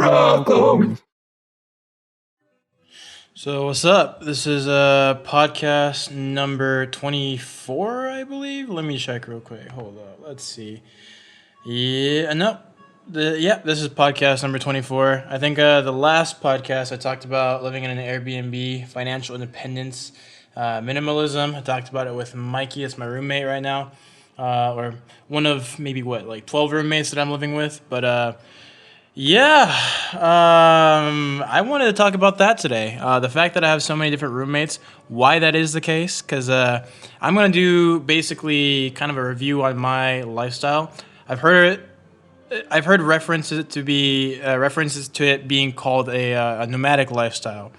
Welcome. So what's up? This is podcast number 24, I believe. Let me check real quick. Hold up. Let's see. Yeah, no. This is podcast number 24. I think the last podcast I talked about living in an Airbnb, financial independence, minimalism. I talked about it with Mikey. It's my roommate right now. Or one of maybe 12 roommates that I'm living with. But yeah, I wanted to talk about that today. The fact that I have so many different roommates, why that is the case, because I'm going to do basically kind of a review on my lifestyle. I've heard I've heard references to it being called a nomadic lifestyle.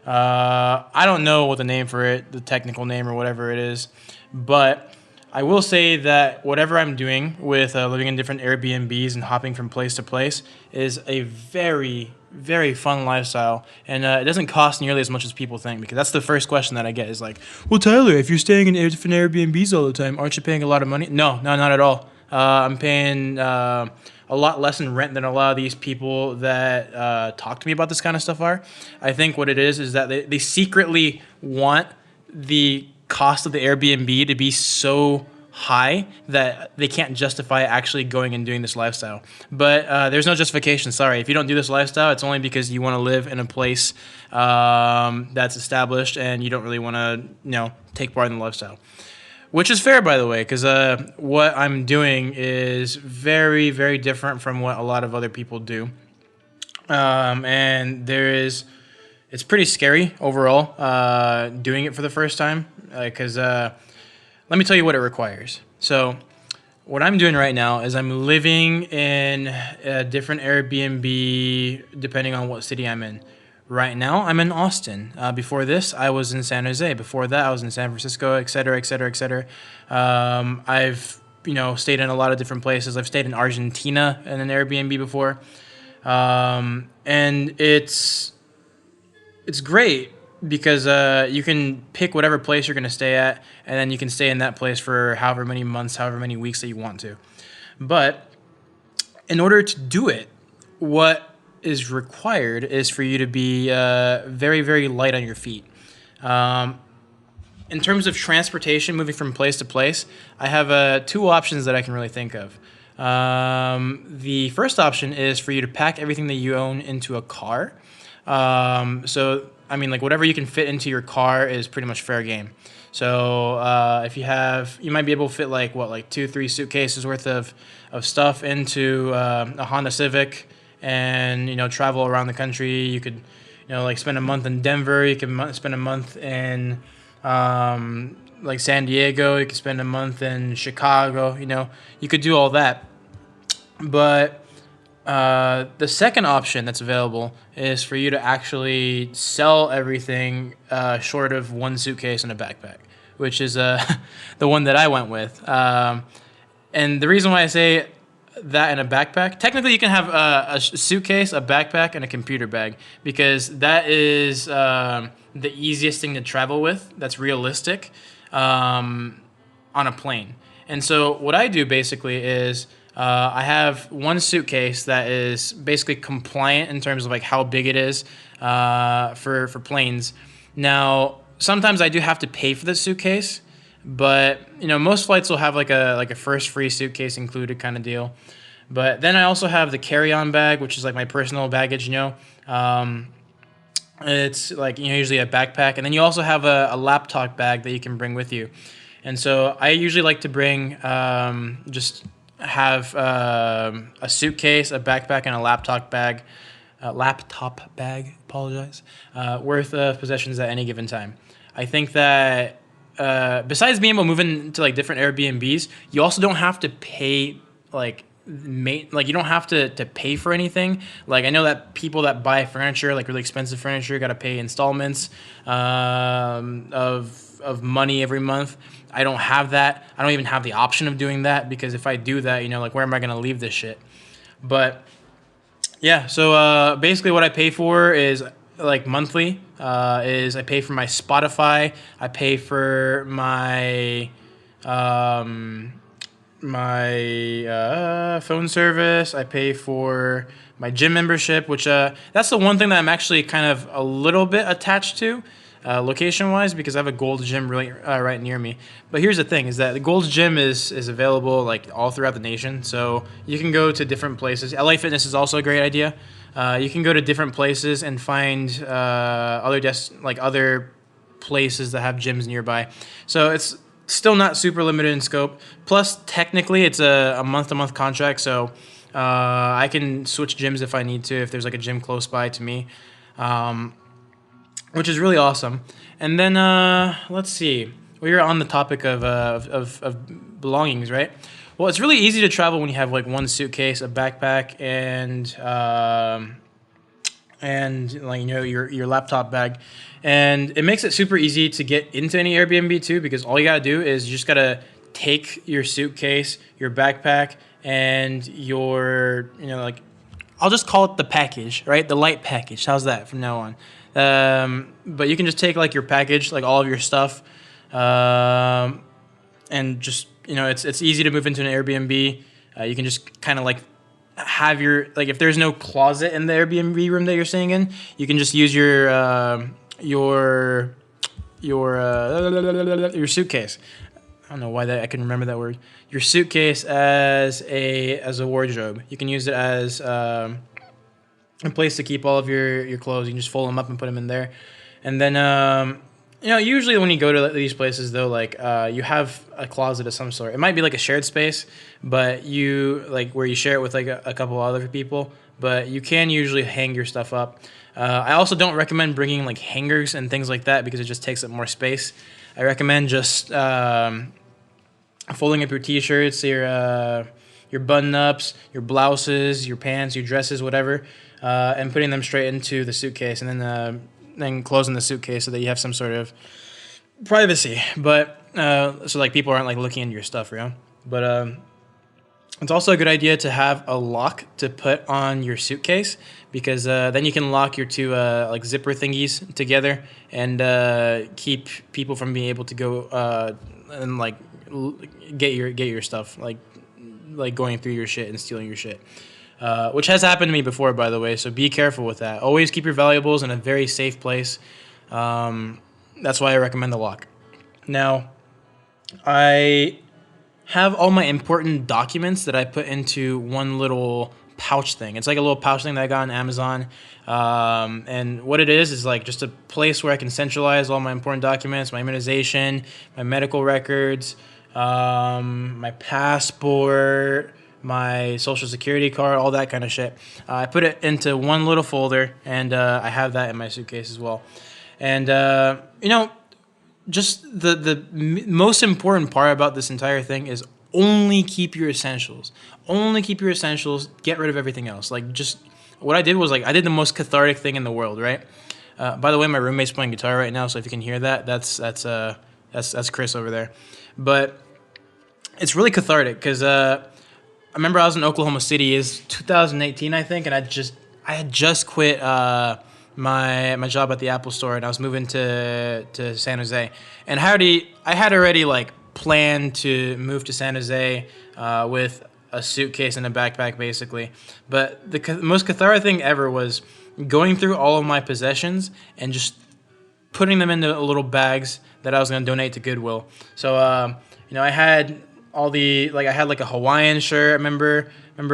I don't know what the name for it, the technical name or whatever it is, but I will say that whatever I'm doing with living in different Airbnbs and hopping from place to place is a very, very fun lifestyle, and it doesn't cost nearly as much as people think. Because that's the first question that I get is like, "Well, Tyler, if you're staying in different Airbnbs all the time, aren't you paying a lot of money?" No, no, not at all. I'm paying a lot less in rent than a lot of these people that talk to me about this kind of stuff are. I think what it is that they secretly want the cost of the Airbnb to be so high that they can't justify actually going and doing this lifestyle. But there's no justification. Sorry, if you don't do this lifestyle, it's only because you want to live in a place that's established and you don't really want to, take part in the lifestyle. Which is fair, by the way, because what I'm doing is very, very different from what a lot of other people do. And it's pretty scary overall doing it for the first time. Because let me tell you what it requires. So, what I'm doing right now is I'm living in a different Airbnb depending on what city I'm in. Right now, I'm in Austin. Before this, I was in San Jose. Before that, I was in San Francisco, et cetera, et cetera, et cetera. I've stayed in a lot of different places. I've stayed in Argentina in an Airbnb before, and it's great because you can pick whatever place you're going to stay at, and then you can stay in that place for however many months, however many weeks that you want to. But in order to do it, what is required is for you to be very, very light on your feet. In terms of transportation, moving from place to place, I have two options that I can really think of. The first option is for you to pack everything that you own into a car. Like whatever you can fit into your car is pretty much fair game. So if you might be able to fit like 2, 3 suitcases worth of stuff into a Honda Civic, and travel around the country. You could spend a month in Denver. You can spend a month in San Diego. You could spend a month in Chicago. You could do all that. But the second option that's available is for you to actually sell everything short of one suitcase and a backpack, which is the one that I went with. And the reason why I say that in a backpack, technically you can have a suitcase, a backpack, and a computer bag, because that is the easiest thing to travel with that's realistic on a plane. And so what I do basically is I have one suitcase that is basically compliant in terms of like how big it is for planes. Now, sometimes I do have to pay for the suitcase, but most flights will have like a first free suitcase included kind of deal. But then I also have the carry-on bag, which is like my personal baggage. It's like usually a backpack, and then you also have a laptop bag that you can bring with you. And so I usually like to bring just have a suitcase, a backpack, and a laptop bag. Apologize. Worth of possessions at any given time. I think that besides being able to move into like different Airbnbs, you also don't have to pay you don't have to pay for anything. Like I know that people that buy furniture, like really expensive furniture, got to pay installments of money every month. I don't have that. I don't even have the option of doing that, because if I do that, where am I going to leave this shit? But yeah, so basically what I pay for is like monthly is I pay for my Spotify. I pay for my my phone service. I pay for my gym membership, which that's the one thing that I'm actually kind of a little bit attached to, location wise, because I have a Gold's Gym really right near me. But here's the thing: is that the Gold's Gym is available like all throughout the nation, so you can go to different places. LA Fitness is also a great idea. You can go to different places and find other places that have gyms nearby. So it's still not super limited in scope. Plus, technically, it's a month-to-month contract, so I can switch gyms if I need to, if there's like a gym close by to me, which is really awesome. And then let's see. We were on the topic of belongings, right? Well, it's really easy to travel when you have like one suitcase, a backpack, and like your laptop bag, and it makes it super easy to get into any Airbnb too, because all you gotta do is you just gotta take your suitcase, your backpack, and your like, I'll just call it the package, right? The light package. How's that from now on? But you can just take like your package, like all of your stuff, and just it's easy to move into an Airbnb. You can just kind of like have your, like, if there's no closet in the Airbnb room that you're staying in, you can just use your suitcase. I don't know why that I can remember that word. Your suitcase as a wardrobe. You can use it as a place to keep all of your clothes. You can just fold them up and put them in there, and then usually when you go to these places though, like you have a closet of some sort. It might be like a shared space, but you like where you share it with like a couple other people. But you can usually hang your stuff up. I also don't recommend bringing like hangers and things like that because it just takes up more space. I recommend just folding up your t-shirts, your button-ups, your blouses, your pants, your dresses, whatever, and putting them straight into the suitcase, and then closing the suitcase so that you have some sort of privacy. But so like people aren't like looking into your stuff, But it's also a good idea to have a lock to put on your suitcase, because then you can lock your two like zipper thingies together and keep people from being able to go and like get your stuff, like going through your shit and stealing your shit. Which has happened to me before, by the way, so be careful with that. Always keep your valuables in a very safe place. That's why I recommend the lock. Now, I have all my important documents that I put into one little pouch thing. It's like a little pouch thing that I got on Amazon. And what it is like just a place where I can centralize all my important documents, my immunization, my medical records, my passport, my social security card, all that kind of shit. I put it into one little folder, and I have that in my suitcase as well. And just the most important part about this entire thing is only keep your essentials. Only keep your essentials. Get rid of everything else. Like, just what I did was like I did the most cathartic thing in the world, right? By the way, my roommate's playing guitar right now, so if you can hear that, that's Chris over there. But it's really cathartic because I remember I was in Oklahoma City, is 2018, I think, and I had just quit my job at the Apple Store, and I was moving to San Jose, and I had already like planned to move to San Jose with a suitcase and a backpack, basically. But the most cathartic thing ever was going through all of my possessions and just putting them into little bags that I was going to donate to Goodwill. So I had I had like a Hawaiian shirt. I remember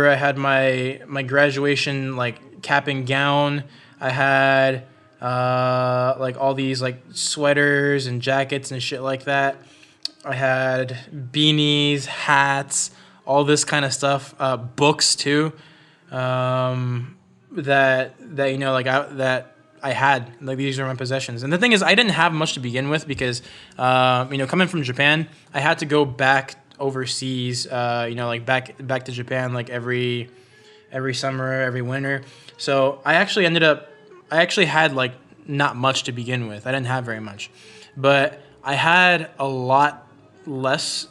I had my graduation like cap and gown. I had like all these like sweaters and jackets and shit like that. I had beanies, hats, all this kind of stuff. Books too. That I had, like, these are my possessions. And the thing is, I didn't have much to begin with because coming from Japan, I had to go back overseas, like back to Japan like every summer, every winter. So I actually had like not much to begin with. I didn't have very much, but I had a lot less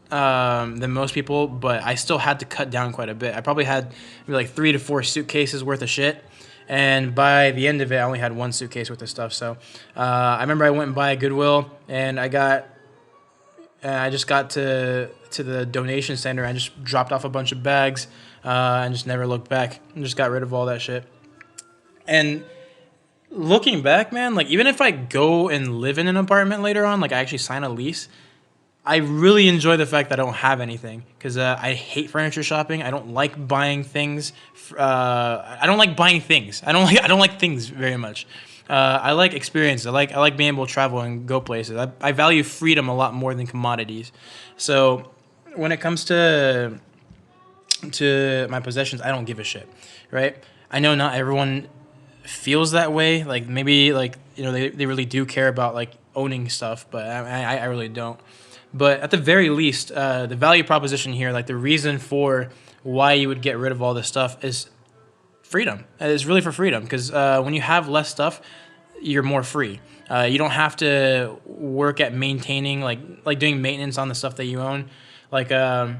than most people, but I still had to cut down quite a bit. I probably had maybe like 3 to 4 suitcases worth of shit. And by the end of it, I only had 1 suitcase worth of stuff. So I remember I went and bought a Goodwill, and I got and I just got to the donation center. I just dropped off a bunch of bags, and just never looked back. And just got rid of all that shit. And looking back, man, like even if I go and live in an apartment later on, like I actually sign a lease, I really enjoy the fact that I don't have anything because I hate furniture shopping. I don't like buying things. I don't like buying things. I don't like things very much. I like experiences. I like being able to travel and go places. I value freedom a lot more than commodities. So when it comes to my possessions, I don't give a shit, right? I know not everyone feels that way. Like maybe like they really do care about like owning stuff, but I really don't. But at the very least, the value proposition here, like the reason for why you would get rid of all this stuff is freedom. It's really for freedom because when you have less stuff, you're more free. You don't have to work at maintaining like doing maintenance on the stuff that you own. Like like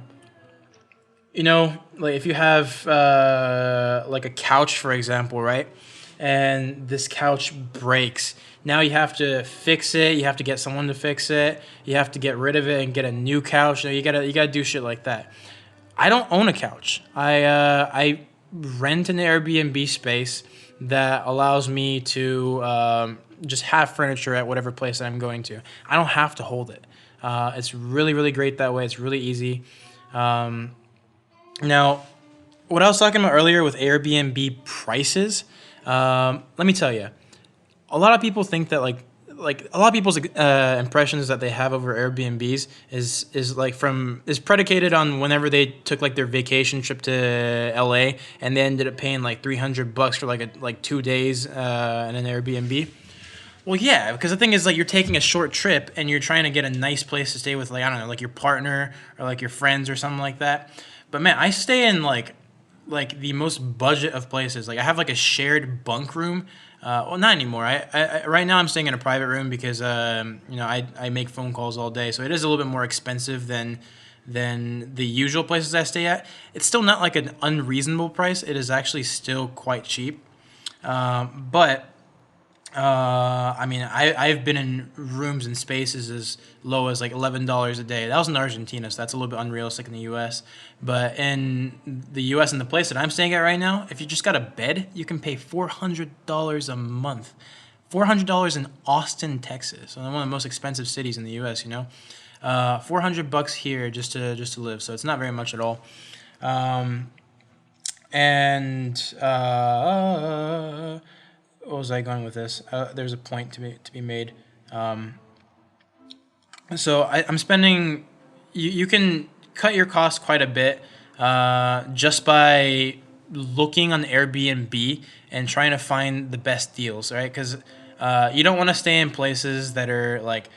if you have like a couch, for example, right? And this couch breaks. Now you have to fix it. You have to get someone to fix it. You have to get rid of it and get a new couch. You gotta do shit like that. I don't own a couch. I rent an Airbnb space that allows me to just have furniture at whatever place that I'm going to. I don't have to hold it. It's really, really great that way. It's really easy. Now, what I was talking about earlier with Airbnb prices, let me tell you, a lot of people think that like a lot of people's impressions that they have over Airbnbs is predicated on whenever they took like their vacation trip to LA and they ended up paying like $300 for like 2 days in an Airbnb. Well, yeah, because the thing is, like, you're taking a short trip and you're trying to get a nice place to stay with, like, I don't know, like your partner or like your friends or something like that. But man, I stay in like the most budget of places. Like I have like a shared bunk room. Well, not anymore. I right now I'm staying in a private room because I make phone calls all day, so it is a little bit more expensive than the usual places I stay at. It's still not like an unreasonable price. It is actually still quite cheap. But I mean, I've been in rooms and spaces as low as like $11 a day. That was in Argentina, so that's a little bit unrealistic in the U.S. But in the U.S. and the place that I'm staying at right now, if you just got a bed, you can pay $400 a month. $400 in Austin, Texas, one of the most expensive cities in the U.S. $400 here just to live. So it's not very much at all. What was I going with this? There's a point to be made. So I'm spending. You can cut your costs quite a bit just by looking on Airbnb and trying to find the best deals, right? Because you don't want to stay in places that are like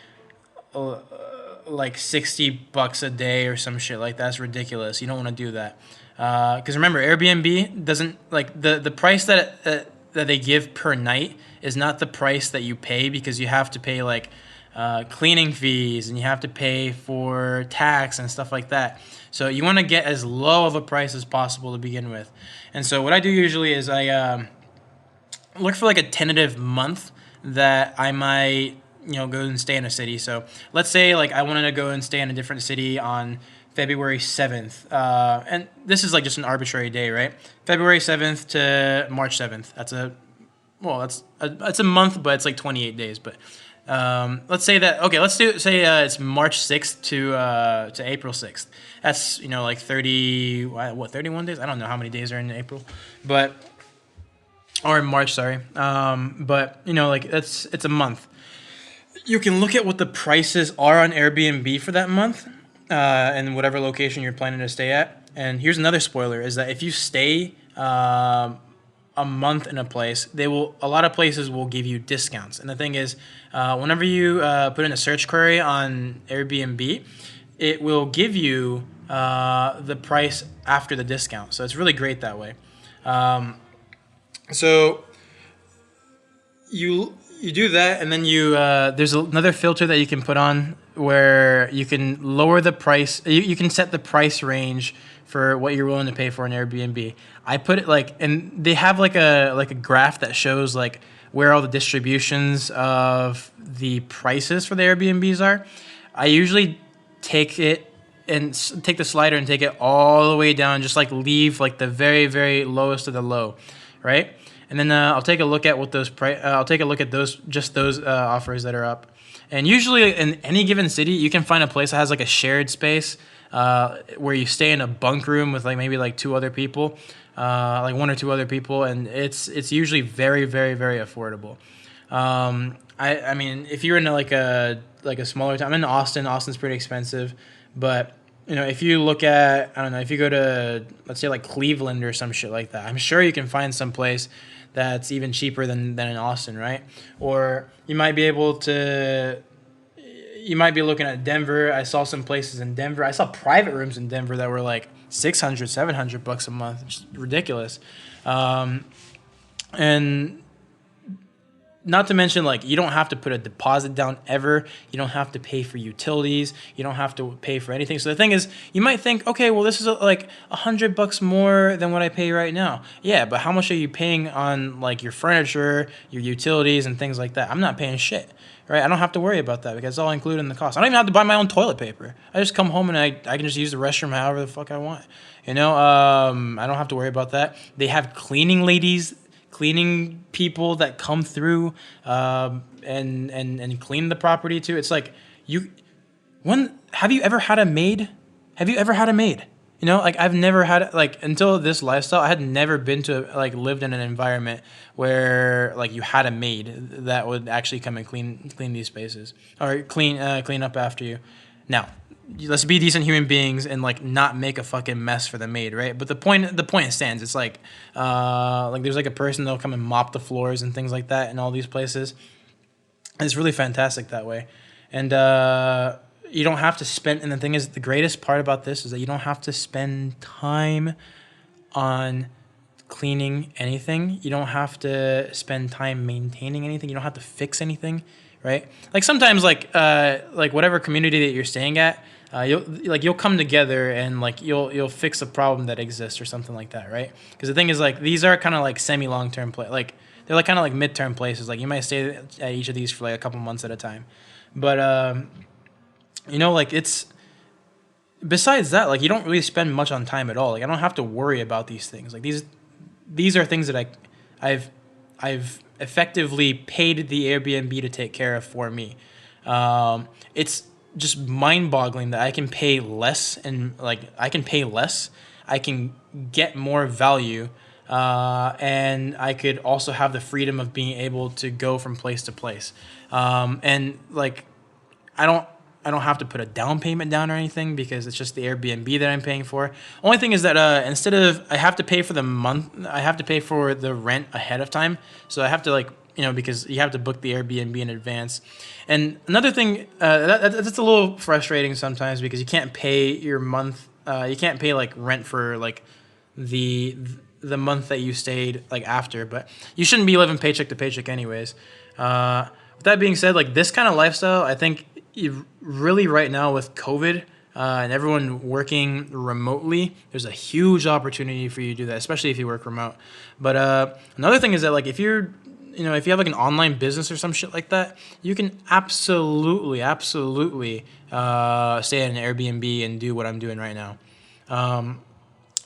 $60 a day or some shit like that. That's ridiculous. You don't want to do that. Because remember, Airbnb doesn't like the price that they give per night is not the price that you pay because you have to pay like cleaning fees and you have to pay for tax and stuff like that. So you want to get as low of a price as possible to begin with. And so what I do usually is I look for like a tentative month that I might go and stay in a city. So let's say like I wanted to go and stay in a different city on February 7th. And this is like just an arbitrary day, right? February 7th to March 7th. That's a month, but it's like 28 days. But let's say that, okay, it's March 6th to April 6th. That's, like 31 days? I don't know how many days are in April, or in March, sorry. But, it's a month. You can look at what the prices are on Airbnb for that month. And whatever location you're planning to stay at. And here's another spoiler: is that if you stay a month in a place, a lot of places will give you discounts. And the thing is, whenever you put in a search query on Airbnb, it will give you the price after the discount. So it's really great that way. So you do that, and then there's another filter that you can put on where you can lower the price. You can set the price range for what you're willing to pay for an Airbnb. I put it and they have like a graph that shows like where all the distributions of the prices for the Airbnbs are. I usually take it and take the slider and take it all the way down, just like leave like the very, very lowest of the low, right? And then I'll take a look at what those I'll take a look at those offers that are up. And usually in any given city, you can find a place that has like a shared space where you stay in a bunk room with like maybe like two other people, like one or two other people, and it's usually very, very, very affordable. I mean, if you're in like a smaller town, I'm in Austin. Austin's pretty expensive, but if you look at, I don't know, if you go to, let's say like Cleveland or some shit like that, I'm sure you can find some place that's even cheaper than in Austin, right? Or you might be looking at Denver. I saw some places in Denver. I saw private rooms in Denver that were like $600-$700 a month, which is ridiculous. And not to mention, like, you don't have to put a deposit down ever. You don't have to pay for utilities. You don't have to pay for anything. So the thing is, you might think, okay, well, this is like $100 more than what I pay right now. Yeah, but how much are you paying on like your furniture, your utilities, and things like that? I'm not paying shit, right? I don't have to worry about that because it's all included in the cost. I don't even have to buy my own toilet paper. I just come home and I can just use the restroom however the fuck I want. I don't have to worry about that. They have cleaning people that come through and clean the property too. It's like have you ever had a maid? Have you ever had a maid? Like I've never had, like, until this lifestyle, I had never been to like lived in an environment where like you had a maid that would actually come and clean these spaces or clean up after you. Now, let's be decent human beings and like not make a fucking mess for the maid, right? But the point stands. It's like there's like a person that'll come and mop the floors and things like that in all these places. And it's really fantastic that way. And you don't have to spend. And the thing is, the greatest part about this is that you don't have to spend time on cleaning anything. You don't have to spend time maintaining anything. You don't have to fix anything, right? Like sometimes, like whatever community that you're staying at, you'll come together and like you'll fix a problem that exists or something like that, right? Because the thing is, like, these are kind of like semi long term like they're like kind of like midterm places. Like you might stay at each of these for like a couple months at a time, but like it's. Besides that, like, you don't really spend much on time at all. Like, I don't have to worry about these things. Like, these are things that I've effectively paid the Airbnb to take care of for me. It's just mind-boggling that I can pay less I can get more value, and I could also have the freedom of being able to go from place to place. And like, I don't have to put a down payment down or anything because it's just the Airbnb that I'm paying for. Only thing is that instead of I have to pay for the month, I have to pay for the rent ahead of time. So I have to because you have to book the Airbnb in advance. And another thing that's a little frustrating sometimes because you can't pay your month. You can't pay like rent for like the month that you stayed like after. But you shouldn't be living paycheck to paycheck anyways. With that being said, like this kind of lifestyle, I think. Really right now with COVID and everyone working remotely, there's a huge opportunity for you to do that, especially if you work remote. But another thing is that like if you have like an online business or some shit like that, you can absolutely stay at an Airbnb and do what I'm doing right now.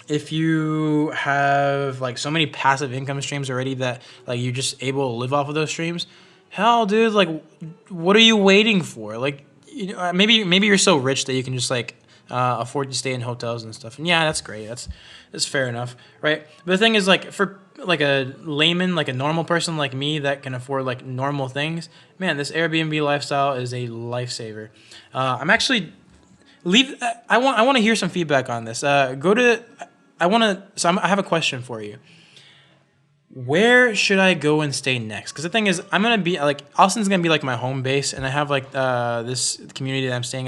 If you have like so many passive income streams already that like you're just able to live off of those streams, hell, dude, like, what are you waiting for? Like, maybe you're so rich that you can just like afford to stay in hotels and stuff. And yeah, that's great. That's fair enough, right? But the thing is, like, for like a layman, like a normal person like me that can afford like normal things, man, this Airbnb lifestyle is a lifesaver. I want to hear some feedback on this. I have a question for you. Where should I go and stay next? Because the thing is, I'm gonna be like Austin's gonna be like my home base, and I have like this community that I'm staying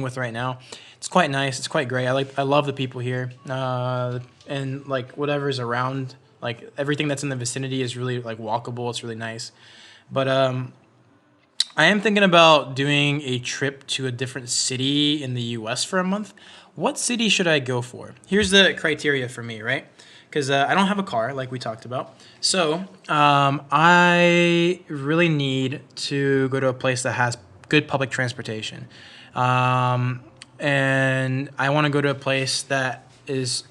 with right now. It's quite nice. It's quite great. I love the people here, and like whatever's around, like everything that's in the vicinity is really like walkable. It's really nice, but I am thinking about doing a trip to a different city in the U.S. for a month. What city should I go for? Here's the criteria for me, right? Because I don't have a car, like we talked about. So I really need to go to a place that has good public transportation. And I want to go to a place that is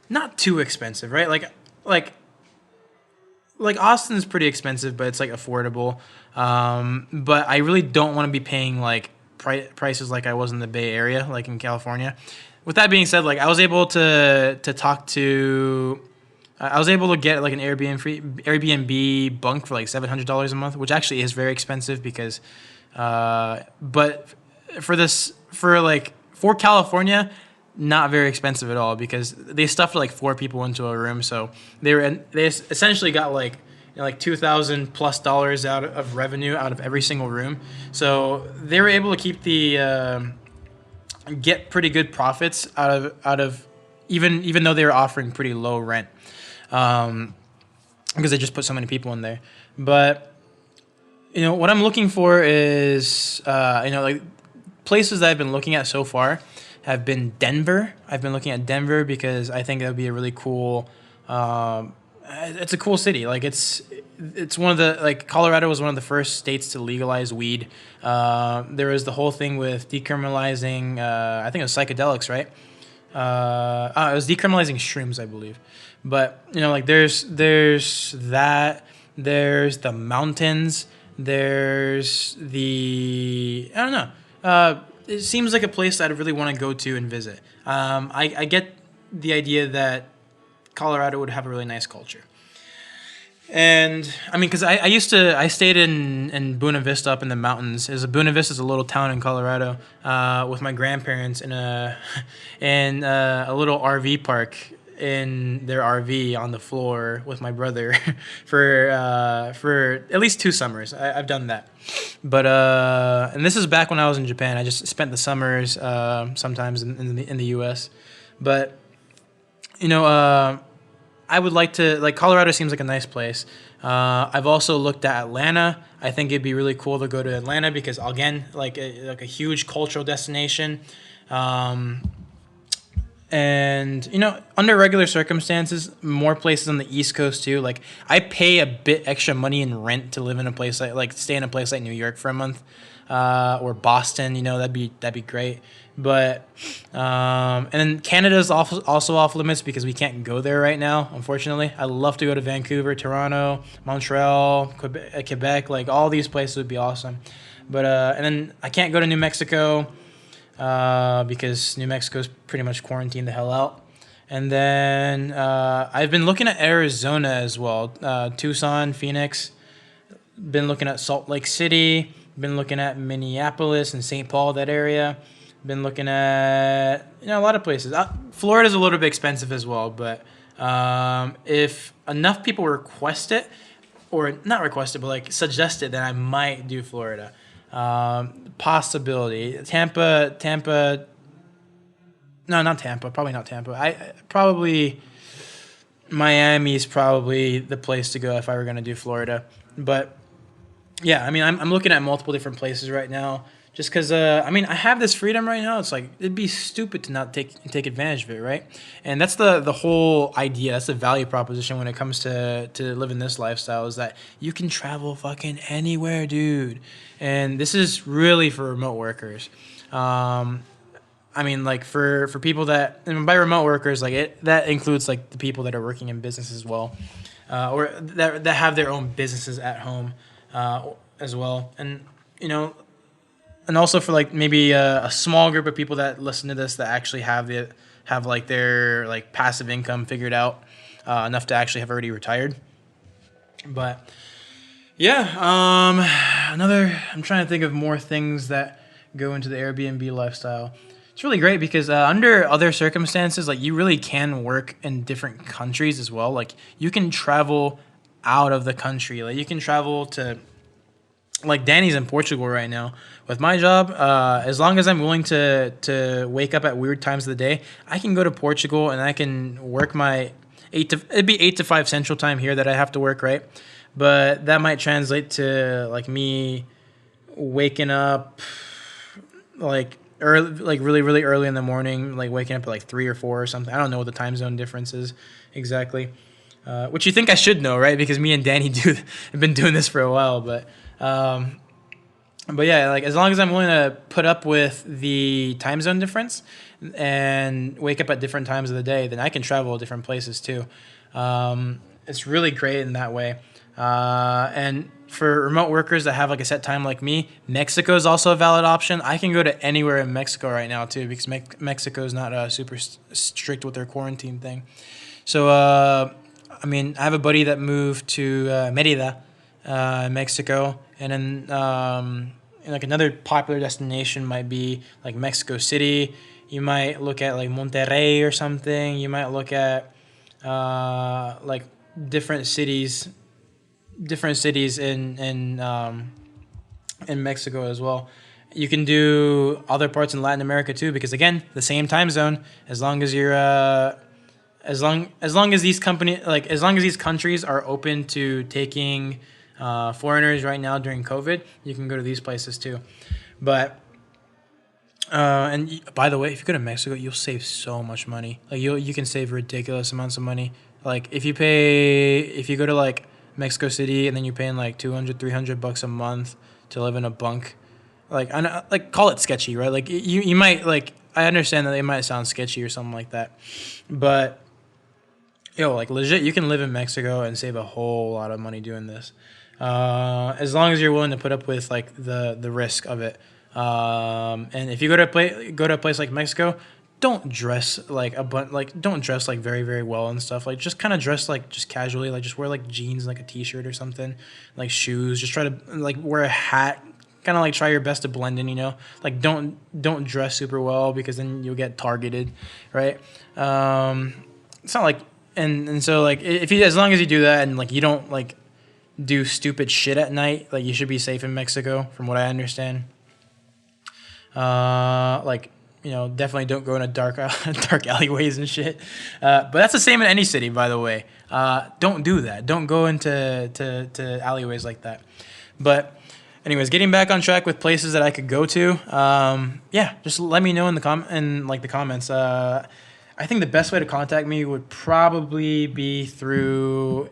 not too expensive, right? Like like Austin's pretty expensive, but it's like affordable. But I really don't want to be paying like prices like I was in the Bay Area, like in California. With that being said, like I was able to talk to, I was able to get like an Airbnb bunk for like $700 a month, which actually is very expensive because, but for this for California, not very expensive at all because they stuffed like four people into a room, so they essentially got like like $2,000+ out of revenue out of every single room. So they were able to keep the get pretty good profits out of even though they were offering pretty low rent, because they just put so many people in there. But what I'm looking for is like places that I've been looking at so far have been Denver. I've been looking at Denver because I think that would be a really cool. It's a cool city. Like it's one of the like Colorado was one of the first states to legalize weed. There was the whole thing with decriminalizing. I think it was psychedelics, right? It was decriminalizing shrooms, I believe. But like there's that. There's the mountains. There's the I don't know. It seems like a place that I really want to go to and visit. I get the idea that Colorado would have a really nice culture. And I mean, because I stayed in Buena Vista up in the mountains. Buena Vista is a little town in Colorado, with my grandparents in a little RV park in their RV on the floor with my brother for at least 2 summers. I've done that, but and this is back when I was in Japan. I just spent the summers sometimes in the U.S., but I would like to like Colorado seems like a nice place. I've also looked at Atlanta. I think it'd be really cool to go to Atlanta because again, like a huge cultural destination. And under regular circumstances, more places on the East Coast too. Like I pay a bit extra money in rent to live in a place like stay in a place like New York for a month, or Boston. That'd be great. But and then Canada's also off limits because we can't go there right now, unfortunately. I'd love to go to Vancouver, Toronto, Montreal, Quebec. Like all these places would be awesome. But and then I can't go to New Mexico. Because New Mexico's pretty much quarantined the hell out. And then I've been looking at Arizona as well. Tucson, Phoenix. Been looking at Salt Lake City. Been looking at Minneapolis and St. Paul, that area. Been looking at a lot of places. Florida's a little bit expensive as well, but if enough people request it, or not request it, but like suggest it, then I might do Florida. Possibility. Tampa. No, not Tampa. Probably not Tampa. Probably Miami's probably the place to go if I were going to do Florida. But yeah, I mean, I'm looking at multiple different places right now just because, I mean, I have this freedom right now. It's like, it'd be stupid to not take advantage of it, right? And that's the whole idea. That's the value proposition when it comes to living this lifestyle is that you can travel fucking anywhere, dude. And this is really for remote workers. I mean, like for people that, and by remote workers, like that includes like the people that are working in business as well, or that have their own businesses at home, as well. And and also for like maybe a small group of people that listen to this that actually have like their like passive income figured out, enough to actually have already retired. But yeah, I'm trying to think of more things that go into the Airbnb lifestyle. It's really great because under other circumstances, like you really can work in different countries as well. Like you can travel out of the country. Like you can travel to, like Danny's in Portugal right now. With my job, as long as I'm willing to wake up at weird times of the day, I can go to Portugal and I can work my it'd be 8 to 5 Central Time here that I have to work, right? But that might translate to like me waking up like early, like really, really early in the morning, like waking up at like 3 or 4 or something. I don't know what the time zone difference is exactly, which you think I should know, right? Because me and Danny have been doing this for a while. But But yeah, like as long as I'm willing to put up with the time zone difference and wake up at different times of the day, then I can travel different places too. It's really great in that way. And for remote workers that have like a set time like me, Mexico is also a valid option. I can go to anywhere in Mexico right now too because Mexico is not super strict with their quarantine thing. So I mean, I have a buddy that moved to Merida, Mexico, and then like another popular destination might be like Mexico City. You might look at like Monterrey or something. You might look at like different cities, in Mexico as well. You can do other parts in Latin America too, because again, the same time zone. As long as you're as long as as long as these countries are open to taking foreigners right now during COVID, you can go to these places too. But by the way, if you go to Mexico, you'll save so much money. Like you can save ridiculous amounts of money. Like if you go to like Mexico City and then you're paying like 200, $300 a month to live in a bunk, like I know, like call it sketchy, right? Like you might like I understand that it might sound sketchy or something like that, but like legit, you can live in Mexico and save a whole lot of money doing this, as long as you're willing to put up with like the risk of it. And if you go to a place like Mexico, don't dress like don't dress like very very well and stuff. Like just kind of dress like just casually. Like just wear like jeans, like a t-shirt or something, like shoes. Just try to like wear a hat. Kind of like try your best to blend in. Like don't dress super well because then you'll get targeted, right? It's not like and so like if you as long as you do that and like you don't like do stupid shit at night, like you should be safe in Mexico from what I understand. Like definitely don't go in a dark alleyways and shit. But that's the same in any city, by the way. Don't do that. Don't go into to alleyways like that. But anyways, getting back on track with places that I could go to. Yeah, just let me know in the comments. I think the best way to contact me would probably be through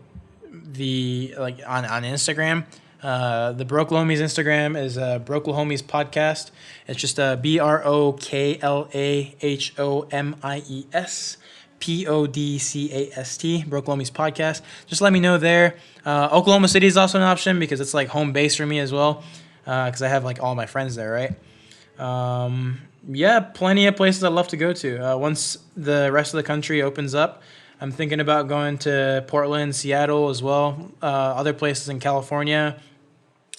the on Instagram. The Broke Homies Instagram is Broklahomies Podcast. It's just BROKLAHOMIES PODCAST, Broke Homies Podcast. Just let me know there. Oklahoma City is also an option because it's like home base for me as well, because I have like all my friends there, right? Yeah, plenty of places I'd love to go to. Once the rest of the country opens up, I'm thinking about going to Portland, Seattle as well, other places in California.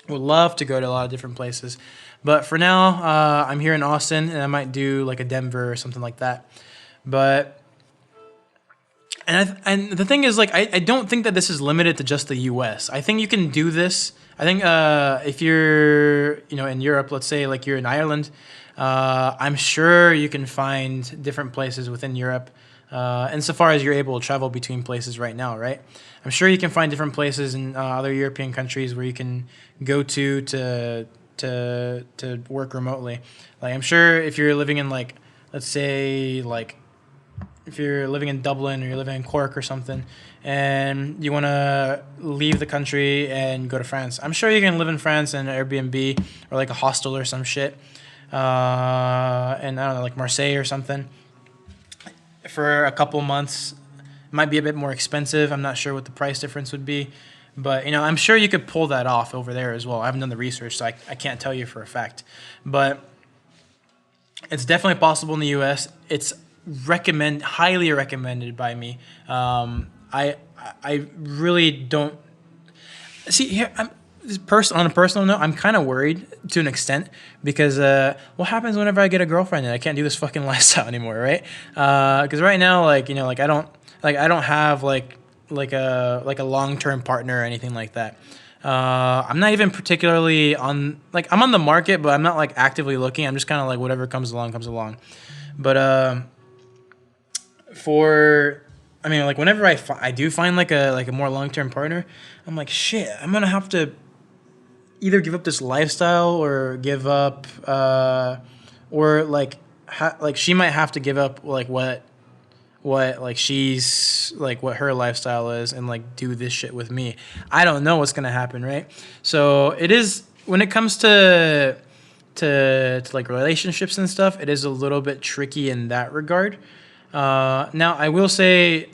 Would love to go to a lot of different places. But for now, I'm here in Austin, and I might do like a Denver or something like that. But and the thing is, like, I don't think that this is limited to just the U.S. I think you can do this. I think if you're in Europe, let's say like you're in Ireland, I'm sure you can find different places within Europe. Insofar as you're able to travel between places right now, right? I'm sure you can find different places in other European countries where you can go to work remotely. Like I'm sure if you're living in like, let's say like, if you're living in Dublin or you're living in Cork or something, and you want to leave the country and go to France, I'm sure you can live in France in an Airbnb or like a hostel or some shit, and I don't know, like Marseille or something, for a couple months. It might be a bit more expensive. I'm not sure what the price difference would be, but I'm sure you could pull that off over there as well. I haven't done the research, so I can't tell you for a fact, but it's definitely possible in the U.S. It's highly recommended by me. I really don't see here. On a personal note, I'm kind of worried to an extent because what happens whenever I get a girlfriend and I can't do this fucking lifestyle anymore, right? Because right now, like I don't have like a long-term partner or anything like that. I'm not even particularly on I'm on the market, but I'm not like actively looking. I'm just kind of like whatever comes along. But whenever I do find like a more long-term partner, I'm like, shit, I'm gonna have to either give up this lifestyle or give up or she might have to give up like what she's like what her lifestyle is and like do this shit with me. I don't know what's gonna happen, right? So it is when it comes to like relationships and stuff, it is a little bit tricky in that regard. Now I will say,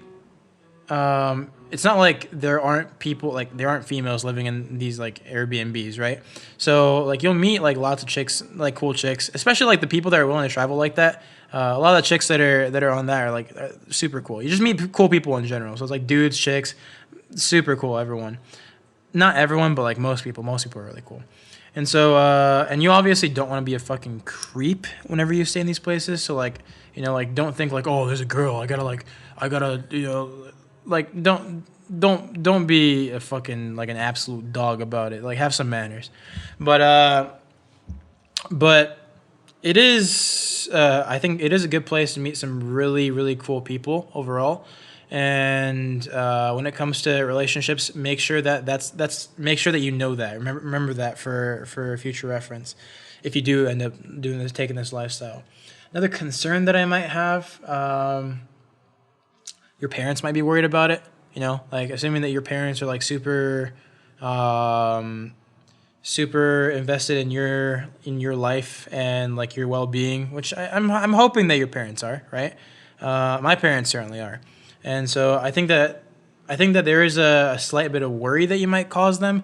it's not like there aren't people, like there aren't females living in these like Airbnbs, right? So like you'll meet like lots of chicks, like cool chicks, especially like the people that are willing to travel like that. A lot of the chicks that are on that are super cool. You just meet cool people in general. So it's like dudes, chicks, super cool. Everyone, not everyone, but like most people. Most people are really cool. And so, and you obviously don't want to be a fucking creep whenever you stay in these places. So like, like don't think like, oh, there's a girl. I gotta, like don't be a fucking like an absolute dog about it. Like have some manners. But it is, I think it is a good place to meet some really, really cool people overall. And when it comes to relationships, make sure that make sure that you know that. Remember that for future reference, if you do end up taking this lifestyle. Another concern that I might have, your parents might be worried about it. Like assuming that your parents are like super, super invested in your life and like your well being, which I'm hoping that your parents are, right. My parents certainly are. And so I think that there is a slight bit of worry that you might cause them.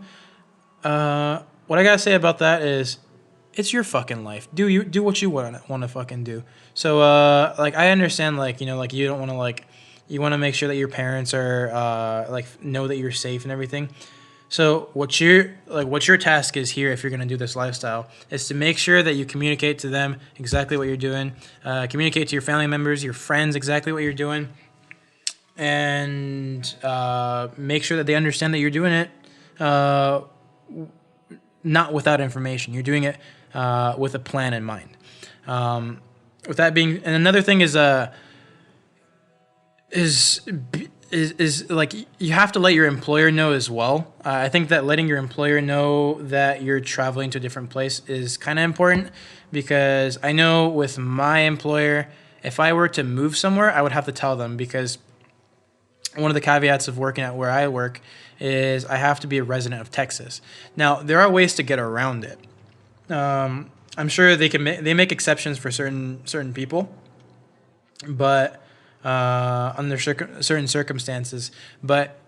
What I gotta say about that is, it's your fucking life. Do what you want to fucking do. So like I understand, like like you don't want to like, you want to make sure that your parents are like know that you're safe and everything. So what your task is here, if you're gonna do this lifestyle, is to make sure that you communicate to them exactly what you're doing. Communicate to your family members, your friends, exactly what you're doing. And make sure that they understand that you're doing it not without information. You're doing it with a plan in mind. With that being, and another thing is like you have to let your employer know as well. I think that letting your employer know that you're traveling to a different place is kind of important, because I know with my employer, if I were to move somewhere, I would have to tell them, because one of the caveats of working at where I work is I have to be a resident of Texas. Now, there are ways to get around it. I'm sure they make exceptions for certain people, but under certain circumstances. But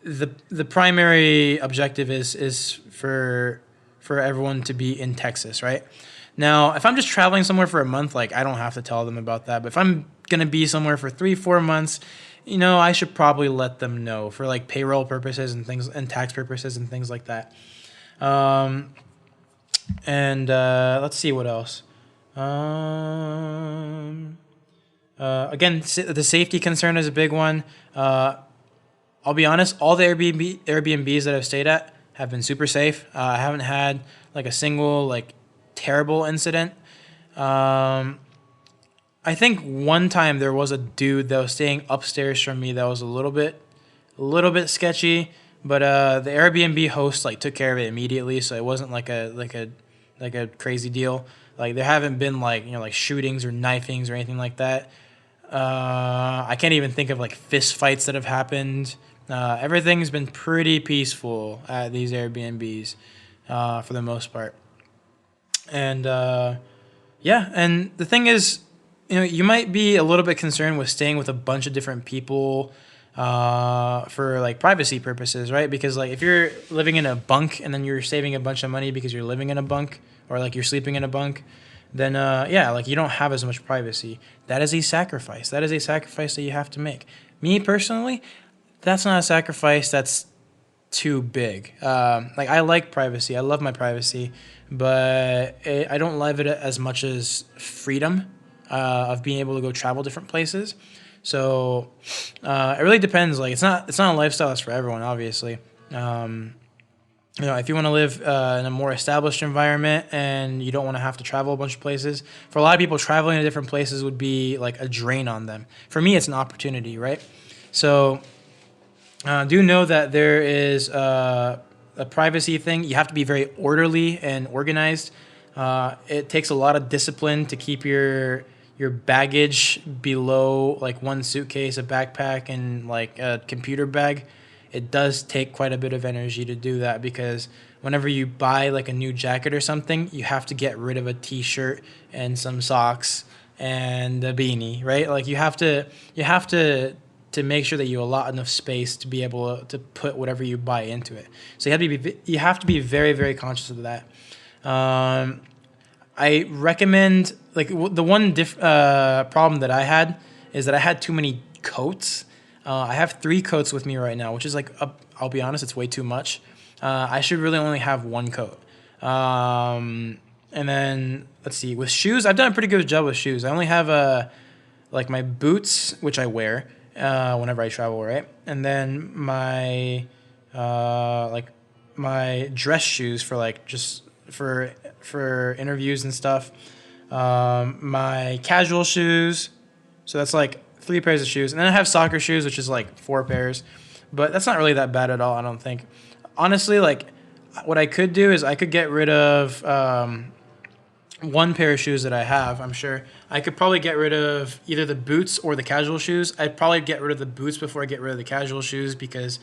the primary objective is for everyone to be in Texas, right? Now, if I'm just traveling somewhere for a month, like I don't have to tell them about that. But if I'm gonna be somewhere for 3-4 months, I should probably let them know for like payroll purposes and things, and tax purposes and things like that. And let's see what else. Again, the safety concern is a big one. I'll be honest, all the Airbnbs that I've stayed at have been super safe. I haven't had like a single like terrible incident. I think one time there was a dude that was staying upstairs from me that was a little bit sketchy, but the Airbnb host like took care of it immediately, so it wasn't like a crazy deal. Like there haven't been like like shootings or knifings or anything like that. I can't even think of like fist fights that have happened. Everything's been pretty peaceful at these Airbnbs for the most part. And yeah, and the thing is, you might be a little bit concerned with staying with a bunch of different people for like privacy purposes, right? Because like if you're living in a bunk and then you're saving a bunch of money because you're living in a bunk, or like you're sleeping in a bunk, then yeah, like you don't have as much privacy. That is a sacrifice. That is a sacrifice that you have to make. Me personally, that's not a sacrifice that's too big. Like I like privacy. I love my privacy, but I don't love it as much as freedom of being able to go travel different places. So it really depends. Like it's not a lifestyle that's for everyone, obviously. If you want to live in a more established environment and you don't want to have to travel a bunch of places, for a lot of people, traveling to different places would be like a drain on them. For me, it's an opportunity, right? So do know that there is a privacy thing. You have to be very orderly and organized. It takes a lot of discipline to keep your baggage below like one suitcase, a backpack, and like a computer bag. it does take quite a bit of energy to do that, because whenever you buy like a new jacket or something, you have to get rid of a t-shirt and some socks and a beanie, right? Like you have to make sure that you allot enough space to be able to put whatever you buy into it. So you have to be very, very conscious of that. I recommend, like, the one problem that I had is that I had too many coats. I have 3 coats with me right now, which is like, I'll be honest, it's way too much. I should really only have 1 coat. And then let's see, with shoes, I've done a pretty good job with shoes. I only have like my boots, which I wear whenever I travel, right? And then my like my dress shoes for like just for interviews and stuff. My casual shoes, so that's like 3 pairs of shoes, and then I have soccer shoes, which is like 4 pairs, but that's not really that bad at all, I don't think. Honestly, like, what I could do is I could get rid of 1 pair of shoes that I have. I'm sure I could probably get rid of either the boots or the casual shoes. I'd probably get rid of the boots before I get rid of the casual shoes, because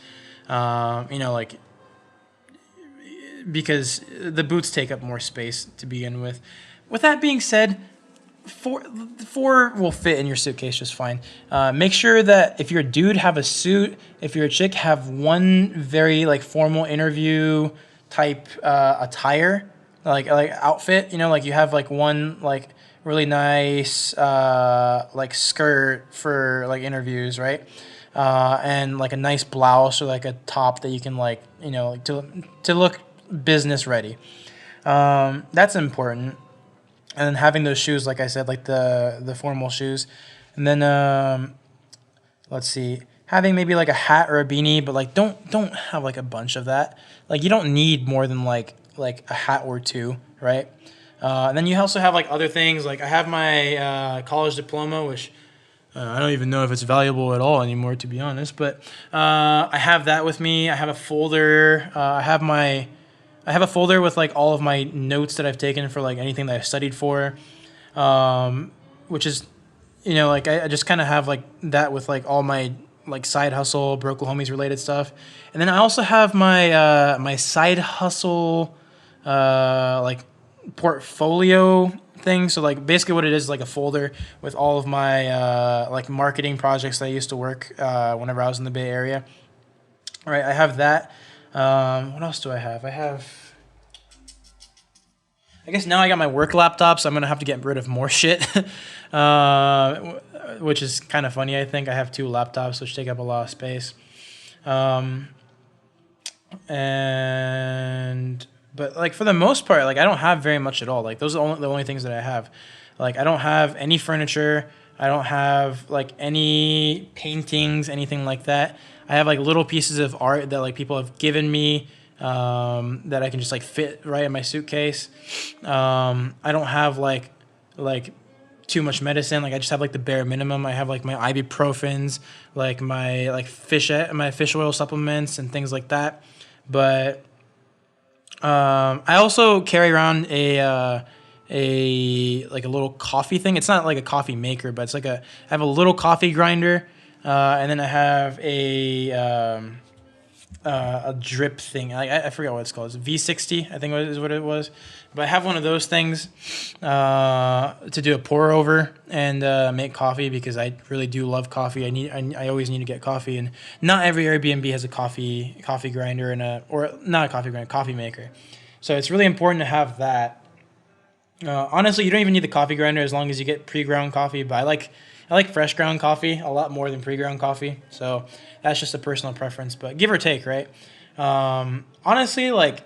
because the boots take up more space to begin with. With that being said, 4 will fit in your suitcase just fine. Make sure that if you're a dude, have a suit. If you're a chick, have 1 very like formal interview type attire, like outfit. You know, like you have like 1 like really nice like skirt for like interviews, right? And like a nice blouse or like a top that you can like, you know, like to look business ready. That's important. And then having those shoes, like I said, like the formal shoes. And then let's see, having maybe like a hat or a beanie, but like don't have like a bunch of that. Like you don't need more than like a hat or 2, right? And then you also have like other things. Like I have my college diploma, which I don't even know if it's valuable at all anymore, to be honest. But I have that with me. I have a folder. I have a folder with like all of my notes that I've taken for like anything that I've studied for, which is, you know, like I just kind of have like that with like all my like side hustle, broke homies related stuff. And then I also have my my side hustle like portfolio thing. So like basically what it is like a folder with all of my like marketing projects that I used to work whenever I was in the Bay Area. All right, I have that. What else do I have? I guess now I got my work laptop, so I'm going to have to get rid of more shit, which is kind of funny, I think. I have 2 laptops, which take up a lot of space. But like for the most part, like I don't have very much at all. Like those are the only things that I have. Like I don't have any furniture. I don't have like any paintings, anything like that. I have like little pieces of art that like people have given me that I can just like fit right in my suitcase. I don't have like too much medicine. Like I just have like the bare minimum. I have like my ibuprofens, like my fish oil supplements and things like that. But I also carry around a little coffee thing. It's not like a coffee maker, but it's like I have a little coffee grinder. And then I have a drip thing. I forget what it's called. It's V60, I think is what it was. But I have one of those things to do a pour over and make coffee, because I really do love coffee. I always need to get coffee, and not every Airbnb has a coffee grinder or not a coffee grinder, coffee maker. So it's really important to have that. Honestly, you don't even need the coffee grinder as long as you get pre-ground coffee. But I like fresh ground coffee a lot more than pre-ground coffee. So that's just a personal preference, but give or take, right? Honestly, like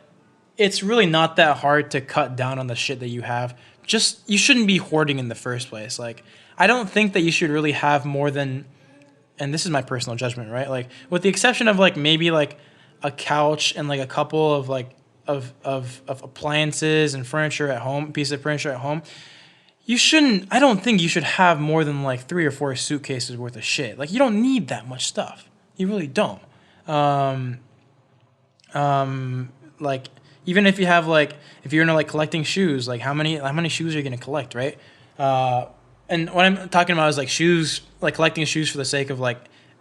it's really not that hard to cut down on the shit that you have. Just you shouldn't be hoarding in the first place. Like I don't think that you should really have more than, and this is my personal judgment, right? Like with the exception of like maybe like a couch and like a couple of like of appliances and furniture at home, piece of furniture at home. I don't think you should have more than like 3 or 4 suitcases worth of shit. Like you don't need that much stuff. You really don't. Like even if you have like, if you're into like collecting shoes, like how many shoes are you going to collect, right? And what I'm talking about is like shoes, like collecting shoes for the sake of like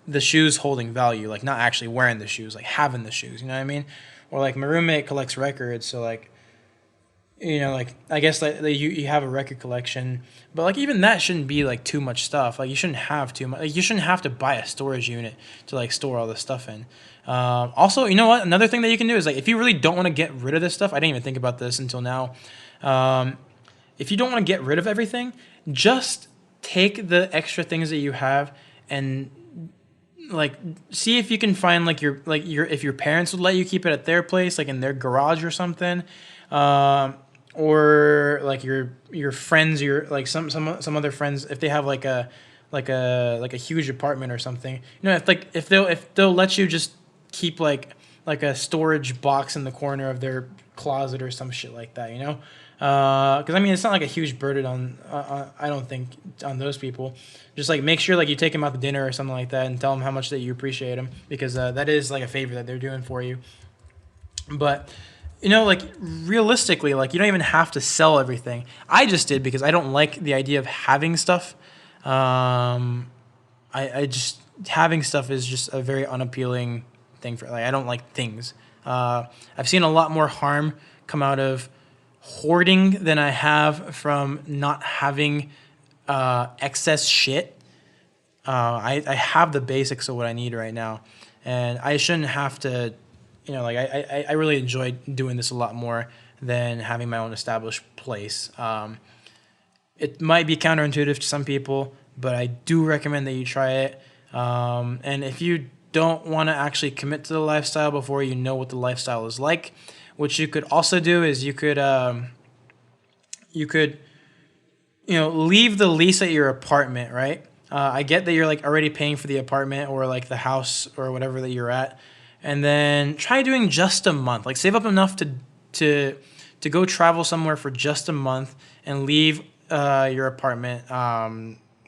the shoes holding value, like not actually wearing the shoes, like having the shoes. You know what I mean? Or like my roommate collects records, so like like I guess like you have a record collection, but like even that shouldn't be like too much stuff. Like you shouldn't have too much. Like, you shouldn't have to buy a storage unit to like store all this stuff in. Also, you know what? Another thing that you can do is like if you really don't want to get rid of this stuff, I didn't even think about this until now. If you don't want to get rid of everything, just take the extra things that you have and like see if you can find your if your parents would let you keep it at their place, like in their garage or something. Or like your friends, your like some other friends, if they have like a huge apartment or something, if they'll let you just keep like a storage box in the corner of their closet or some shit like that, because I mean it's not like a huge burden on I don't think on those people. Just like make sure like you take them out to dinner or something like that and tell them how much that you appreciate them, because that is like a favor that they're doing for you. But like realistically, like you don't even have to sell everything. I just did because I don't like the idea of having stuff. I just having stuff is just a very unappealing thing for, like, I don't like things. I've seen a lot more harm come out of hoarding than I have from not having excess shit. I have the basics of what I need right now, and I shouldn't have to. Like I really enjoy doing this a lot more than having my own established place. It might be counterintuitive to some people, but I do recommend that you try it. And if you don't want to actually commit to the lifestyle before you know what the lifestyle is like, what you could also do is you could leave the lease at your apartment, right? I get that you're like already paying for the apartment or like the house or whatever that you're at. And then try doing just a month. Like save up enough to go travel somewhere for just a month and leave your apartment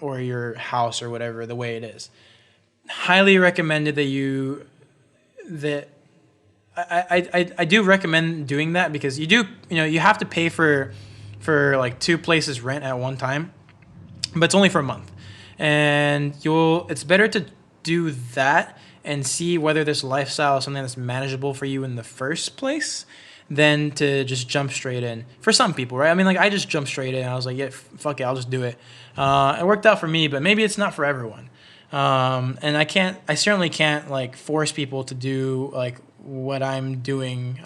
or your house or whatever the way it is. Highly recommended that I do recommend doing that, because you have to pay for like 2 places rent at one time, but it's only for a month, and it's better to do that and see whether this lifestyle is something that's manageable for you in the first place than to just jump straight in. For some people, right? I mean, like I just jumped straight in. I was like, yeah, fuck it, I'll just do it. It worked out for me, but maybe it's not for everyone. And I certainly can't like force people to do like what I'm doing.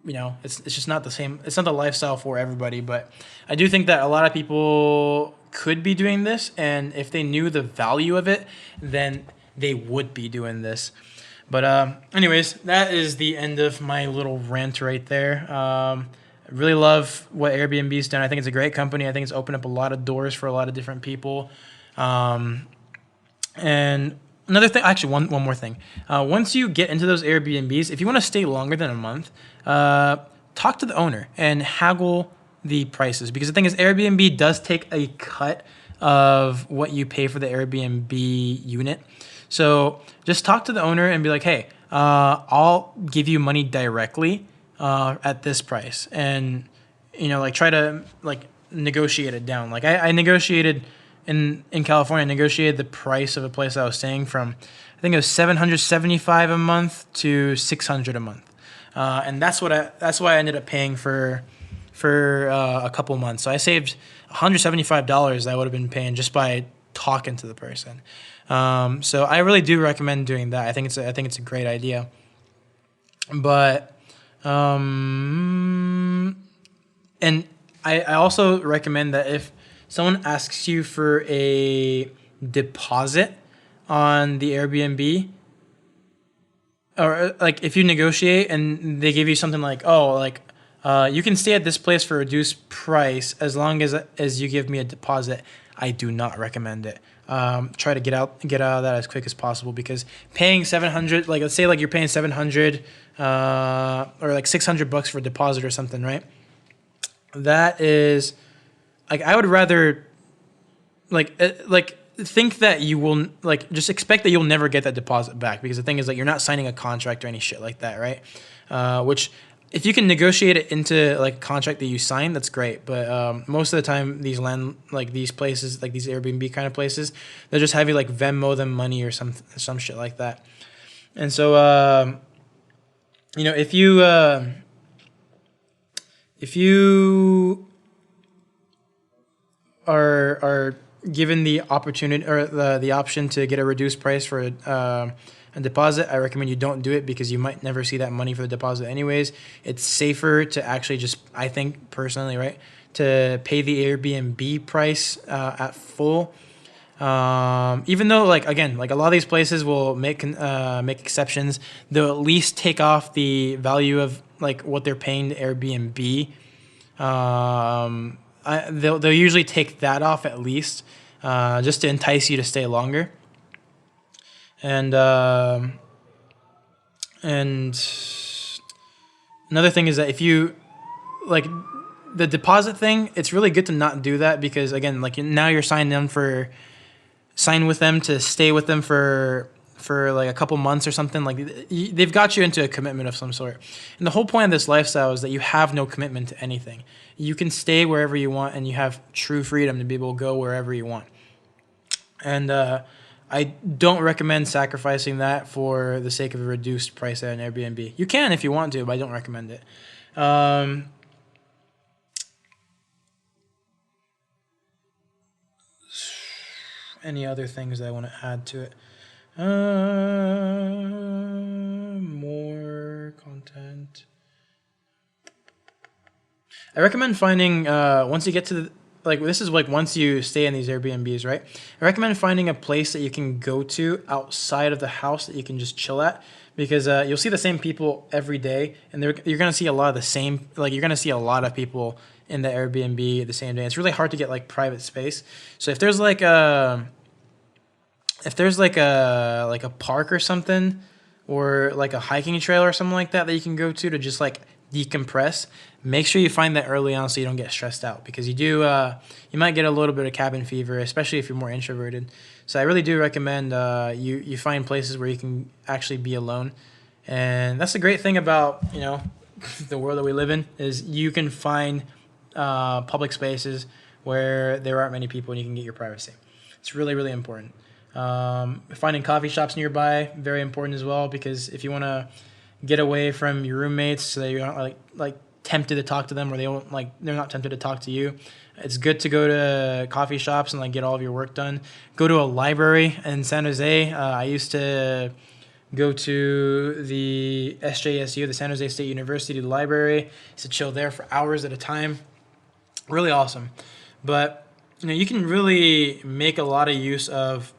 It's just not the same. It's not the lifestyle for everybody, but I do think that a lot of people could be doing this, and if they knew the value of it, then they would be doing this. But anyways, that is the end of my little rant right there. I really love what Airbnb's done. I think it's a great company. I think it's opened up a lot of doors for a lot of different people. And another thing, actually one more thing. Once you get into those Airbnbs, if you want to stay longer than a month, talk to the owner and haggle the prices, because the thing is Airbnb does take a cut of what you pay for the Airbnb unit. So just talk to the owner and be like, hey, I'll give you money directly at this price, and like try to like negotiate it down. Like I negotiated in California, I negotiated the price of a place I was staying from, I think it was $775 a month to $600 a month, and that's why I ended up paying for a couple months. So I saved $175 that I would have been paying just by talking to the person. So I really do recommend doing that. I think it's a great idea. But and I also recommend that if someone asks you for a deposit on the Airbnb, or like if you negotiate and they give you something like, you can stay at this place for a reduced price as long as you give me a deposit, I do not recommend it. Try to get out of that as quick as possible, because paying $700, like let's say like you're paying $700 or like $600 for a deposit or something, right? That is like, I would rather think that you will just expect that you'll never get that deposit back, because the thing is like you're not signing a contract or any shit like that, right? Which if you can negotiate it into like a contract that you sign, that's great. But most of the time, these places, like these Airbnb kind of places, they'll just have you like Venmo them money or some shit like that. And so if you are given the opportunity or the option to get a reduced price for a deposit, I recommend you don't do it because you might never see that money for the deposit anyways. It's safer to actually just, I think personally, right, to pay the Airbnb price at full. Even though, like, again, like a lot of these places will make exceptions, they'll at least take off the value of like what they're paying to Airbnb. They'll usually take that off at least, just to entice you to stay longer. And another thing is that if you like the deposit thing, it's really good to not do that because again, like now you're sign with them to stay with them for like a couple months or something. Like they've got you into a commitment of some sort. And the whole point of this lifestyle is that you have no commitment to anything. You can stay wherever you want and you have true freedom to be able to go wherever you want. And I don't recommend sacrificing that for the sake of a reduced price at an Airbnb. You can if you want to, but I don't recommend it. Any other things that I want to add to it? More content. I recommend finding once you get to the this is like once you stay in these Airbnbs, right? I recommend finding a place that you can go to outside of the house that you can just chill at because you'll see the same people every day, and you're gonna see a lot of the same. Like you're gonna see a lot of people in the Airbnb the same day. It's really hard to get like private space. So if there's like a park or something, or like a hiking trail or something like that you can go to just like decompress, make sure you find that early on so you don't get stressed out because you might get a little bit of cabin fever, especially if you're more introverted. So I really do recommend you find places where you can actually be alone. And that's the great thing about the world that we live in is you can find public spaces where there aren't many people and you can get your privacy. It's really, really important. Finding coffee shops nearby, very important as well, because if you want to get away from your roommates so that you're not like tempted to talk to them, or they're not tempted to talk to you, it's good to go to coffee shops and like get all of your work done. Go to a library in San Jose. I used to go to the SJSU, the San Jose State University library. Used to chill there for hours at a time. Really awesome. But you can really make a lot of use of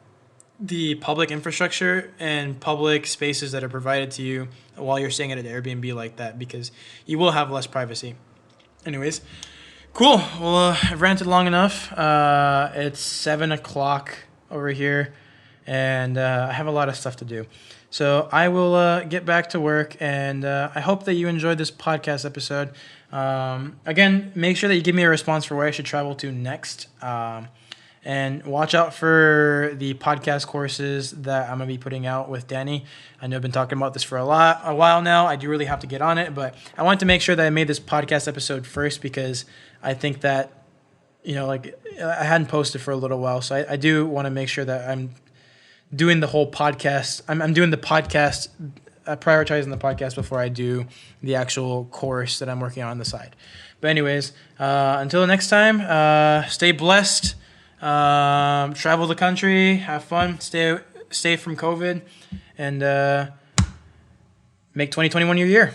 the public infrastructure and public spaces that are provided to you while you're staying at an Airbnb like that, because you will have less privacy. Anyways, cool. Well, I've ranted long enough. It's 7 o'clock over here, and I have a lot of stuff to do. So I will get back to work, and I hope that you enjoyed this podcast episode. Again, make sure that you give me a response for where I should travel to next. And watch out for the podcast courses that I'm going to be putting out with Danny. I know I've been talking about this for a while now. I do really have to get on it, but I wanted to make sure that I made this podcast episode first because I think that, I hadn't posted for a little while. So I do want to make sure that I'm doing the whole podcast. I'm doing the podcast, prioritizing the podcast before I do the actual course that I'm working on the side. But anyways, until next time, stay blessed. Travel the country, have fun, stay from COVID, and make 2021 your year.